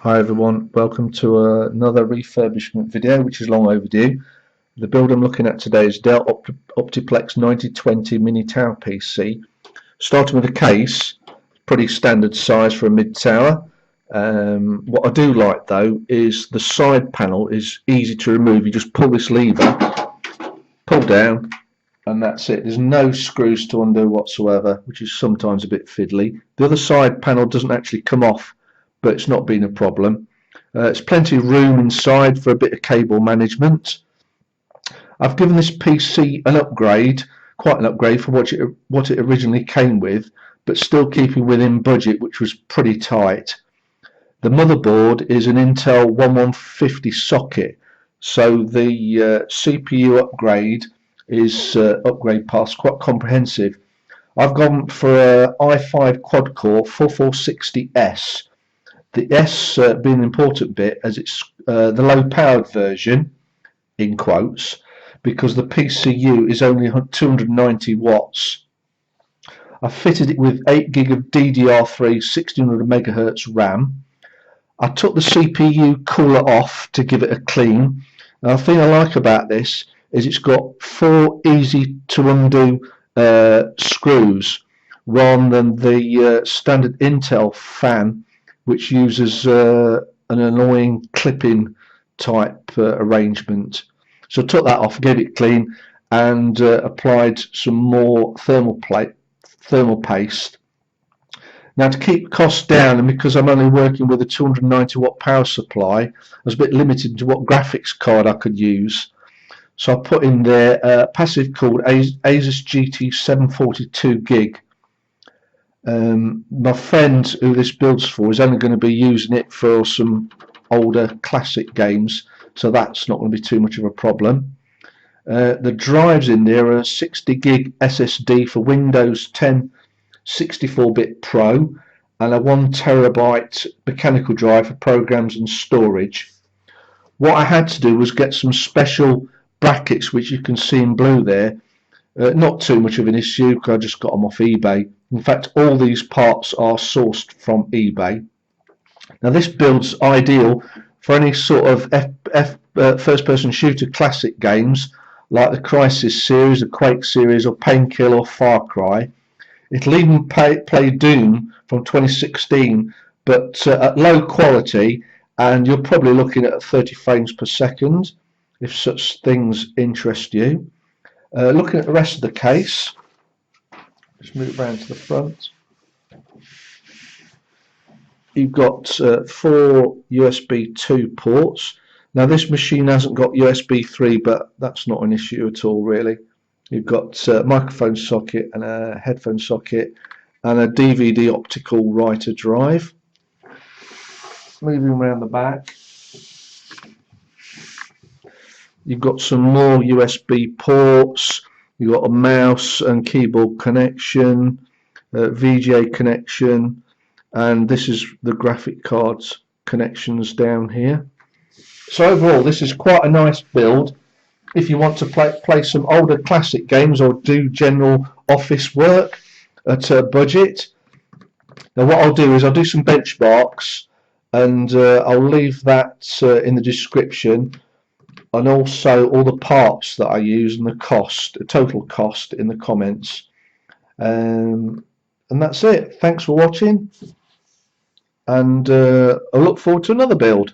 Hi everyone, welcome to another refurbishment video which is long overdue. The build I'm looking at today is Dell Optiplex 9020 mini tower PC. Starting with the case, pretty standard size for a mid tower. What I do like though is the side panel is easy to remove. You just pull this lever, pull down, and that's it. There's no screws to undo whatsoever, which is sometimes a bit fiddly. The other side panel doesn't actually come off, but it's not been a problem. It's plenty of room inside for a bit of cable management. I've given this PC an upgrade, quite an upgrade for what it originally came with, but still keeping within budget, which was pretty tight. The motherboard is an Intel 1150 socket, so the CPU upgrade is upgrade path quite comprehensive. I've gone for a i5 quad core 4460S. The S being an important bit as it's the low powered version in quotes, because the PCU is only 290 watts. I fitted it with 8 gig of DDR3 1600 megahertz RAM. I took the CPU cooler off to give it a clean. Now, the thing I like about this is it's got 4 easy to undo screws rather than the standard Intel fan, which uses an annoying clipping type arrangement. So I took that off, gave it clean, and applied some more thermal paste. Now, to keep costs down, and because I'm only working with a 290 watt power supply, I was a bit limited to what graphics card I could use. So I put in there a passive called asus GT740 2 gig. My friend who this builds for is only going to be using it for some older classic games, so that's not going to be too much of a problem. The drives in there are a 60 gig SSD for Windows 10 64-bit Pro and a 1 terabyte mechanical drive for programs and storage. What I had to do was get some special brackets, which you can see in blue there. Not too much of an issue because I just got them off eBay. In fact, all these parts are sourced from eBay. Now, this build's ideal for any sort of first-person shooter classic games like the Crysis series, the Quake series, or Painkiller or Far Cry. It'll even play Doom from 2016, but at low quality, and you're probably looking at 30 frames per second if such things interest you. Looking at the rest of the case, just move around to the front. You've got 4 USB 2 ports. Now, this machine hasn't got USB 3, but that's not an issue at all, really. You've got a microphone socket and a headphone socket and a DVD optical writer drive. Moving around the back, you've got some more USB ports. You've got a mouse and keyboard connection, VGA connection, and this is the graphic cards connections down here. So overall, this is quite a nice build if you want to play some older classic games or do general office work at a budget. Now, what I'll do is I'll do some benchmarks, and I'll leave that in the description, and also all the parts that I use and the cost, the total cost, in the comments. And that's it. Thanks for watching, and I look forward to another build.